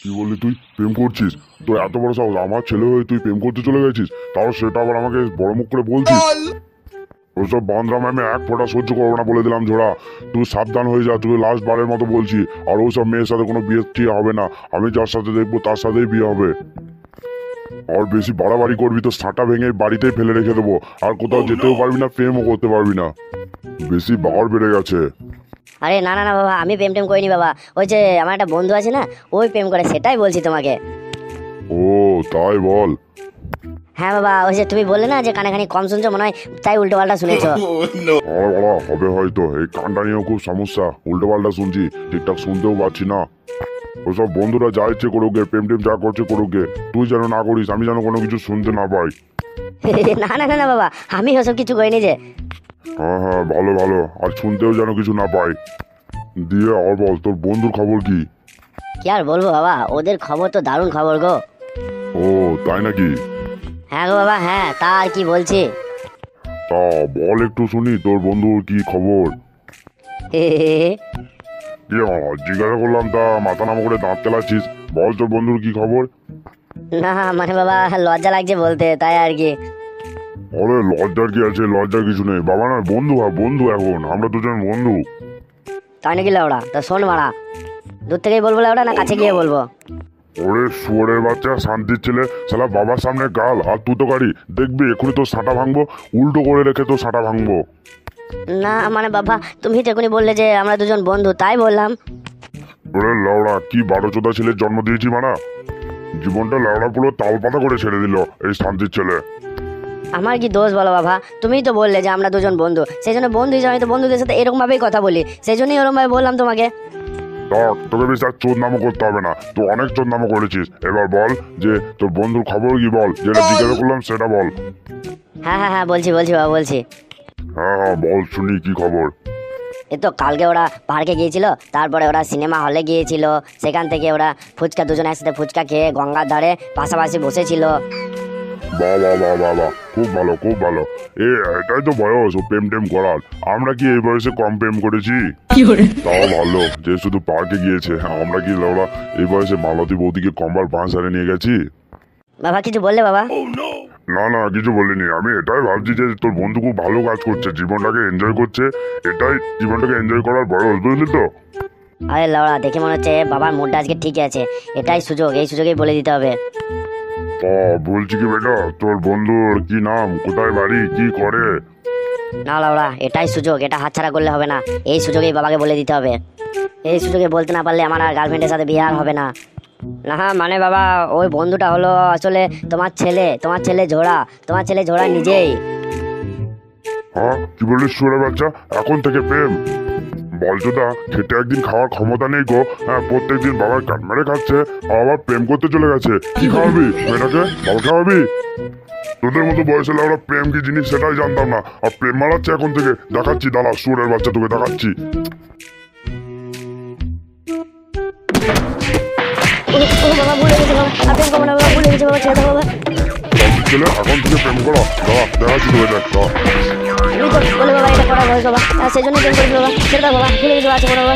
কি বললি তুই প্রেম করছিস? তোর এত বড় সাহস, আমার ছেলে হয়ে তুই প্রেম করতে চলে গেছিস, তাও সেটা আবার আমাকে বড় মুখ করে বলছিস? ওইসব বান্দরাম আমি এক ফোঁটা সহ্য করবো না বলে দিলাম ঝোড়া। তুই সাবধান হয়ে যা, তুই লাস্ট বারের মতো বলছি। আর ওইসব মেয়ের সাথে কোনো বিয়ে টিয়ে হবে না, আমি যার সাথে দেখবো তার সাথেই বিয়ে হবে। আর বেশি বাড়াবাড়ি করবি তো সাঁটা ভেঙে বাড়িতেই ফেলে রেখে দেবো, আর কোথাও যেতেও পারবি না, প্রেমও করতে পারবি না। বেশি বাড় বেড়ে গেছে। আরে না না না বাবা, আমি প্রেম টেম করিনি বাবা। ওই যে আমার একটা বন্ধু আছে না, ওই প্রেম করে, সেটাই বলছি তোমাকে। ও তাই বল। হ্যাঁ বাবা, ওই যে তুমি বললে না যে কানে কম শুনছো, মনে হয় তাই উল্টো পাল্টা শুনেছো। হবে হয়তো, এই কানটা নিয়েও খুব সমস্যা, উল্টো পাল্টা শুনছি, ঠিকঠাক শুনতেও পাচ্ছি না। ওসব বন্ধুরা যা ইচ্ছে করুক গে, প্রেম টেম যা করছে করুক গে, তুই যেন না করিস, আমি যেন কোনো কিছু শুনতে না পাই। না না না না বাবা, আমি ওসব কিছু করিনি যে। হ্যাঁ হ্যাঁ, ভালো ভালো, আর শুনতেও যেন কিছু না পাই। দিয়ে আর বল, তোর বন্ধুর খবর কি? কি আর বলবো বাবা, ওদের খবর তো দারুণ খবর গো। ও তাই নাকি? হ্যাঁ গো বাবা, হ্যাঁ, তা আর কি বলছি। তা বল একটু শুনি, তোর বন্ধুর কি খবর? কি জিজ্ঞাসা করলাম, তা মাথা নামা করে দাঁত কেলাচ্ছিস? বল তোর বন্ধুর কি খবর? না মানে বাবা, লজ্জা লাগছে বলতে, তাই আর কি। আরে লজ্জার কি আছে, লজ্জার কিছু নেই বাবা, না বন্ধু বন্ধু, এখন আমরা দুজন বন্ধু। তাই নাকি লাউড়া? তা শোন মারা, দূর থেকেই বলবো লাউড়া না কাছে গিয়ে বলবো? ওরে শুয়োরের বাচ্চা, শান্তির ছেলে, শালা বাবার সামনে গাল আর তুই তো গাড়ি, দেখবি এখনই তোর সাঁটা ভাঙবো, উল্টো করে রেখে তোর সাঁটা ভাঙবো। না মানে বাবা, তুমি তো এখনই বললে যে আমরা দুজন বন্ধু, তাই বললাম। ওরে লাউড়া, কি বারো চোদা ছেলের জন্ম দিয়েছি মানা, জীবনটা লাউড়া পুরো তাল পাতা করে ছেড়ে দিল এই শান্তির ছেলে। আমার কি দোষ বলো বাবা? তুমিই তো বললে যে আমরা দুজন বন্ধু, সেই জন্য বন্ধু হিসাবে আমি তো বন্ধুদের সাথে এরকম ভাবেই কথা বলি, সেই জন্যই ওরকম ভাবে বললাম তোমাকে। তোকে বেশি আর চোদ নামও করতে হবে না, তুই অনেক চোদ নামও করেছিস। এবার বল যে তোর বন্ধুর খবর কি, বল, যেটা জিজ্ঞাসা করলাম সেটা বল। হ্যাঁ হ্যাঁ হ্যাঁ, বলছি বলছি বাবা, বলছি। হ্যাঁ হ্যাঁ বল, শুনি কি খবর। এই তো কালকে ওরা পার্কে গিয়েছিল, তারপরে ওরা সিনেমা হলে গিয়েছিল, সেখান থেকে ওরা ফুচকা, দুজন একসাথে ফুচকা খেয়ে গঙ্গার ধারে পাশাপাশি বসেছিল। বাহ বাহ বাহ বাহ বাহ, খুব ভালো খুব ভালো। এটাই তো বয়স ও প্রেম টেম করার, আমরা কি এই বয়সে কম প্রেম করেছি? তাও ভালো যে শুধু পার্কে গিয়েছে, আমরা কি ওরা এই বয়সে মালতী বৌদিকে কম্বার বাঁশ হারে নিয়ে গেছি? বাবা কিছু বললে বাবা? না না কিছু বলিনি, আমি এটাই ভাবছি যে তোর বন্ধু খুব ভালো কাজ করছে, জীবনটাকে এনজয় করছে, এটাই জীবনটাকে এনজয় করার বয়স, বুঝলি তো? আরে লাউড়া, দেখে মনে হচ্ছে বাবার মুডটা আজকে ঠিকই আছে, এটাই সুযোগ, এই সুযোগেই বলে দিতে হবে। বলছি কি বেটা, তোর বন্ধুর কি নাম, কোথায় বাড়ি, কি করে? না লাউড়া, এটাই সুযোগ, এটা হাতছাড়া করলে হবে না, এই সুযোগেই বাবাকে বলে দিতে হবে। এই সুযোগে বলতে না পারলে আমার আর গার্লফ্রেন্ডের সাথে বিয়ে আর হবে না। না মানে বাবা, ওই বন্ধুটা হলো আসলে তোমার ছেলে, তোমার ছেলে ঝোড়া, তোমার ছেলে ঝোড়া নিজেই। হ্যাঁ কি বলিস শুয়োরের বাচ্চা, এখন থেকে প্রেম? বলছোদা, খেতে একদিন খাওয়ার ক্ষমতা নেই গো, হ্যাঁ প্রত্যেকদিন বাবার কান মেরে খাচ্ছে, আবার প্রেম করতে চলে গেছে। কি খাওয়াবি মেয়েটাকে, বাবা খাওয়াবি? তোদের মতো বয়সে ওরা প্রেম কি জিনিস সেটাই জানতাম না, আর প্রেম মারাচ্ছে এখন থেকে, দেখাচ্ছি দাঁড়া শুয়োরের বাচ্চা, তোকে দেখাচ্ছি। বাবা ভুলে গেছে বাবা, আর প্রেম করবো না বাবা, ভুলে গেছে বাবা, ছেড়ে দাও বাবা। ছেলে এখন থেকে প্রেম করা, দাঁড়া দেখাচ্ছি তোকে, দেখ দাঁড়া। তুমি তো বলে বাবা এটা করার বয়স বাবা, সেই জন্য প্রেম করেছিল বাবা, ছেড়ে দাও বাবা, ভুলে গেছে বাবা, আছে বাবা।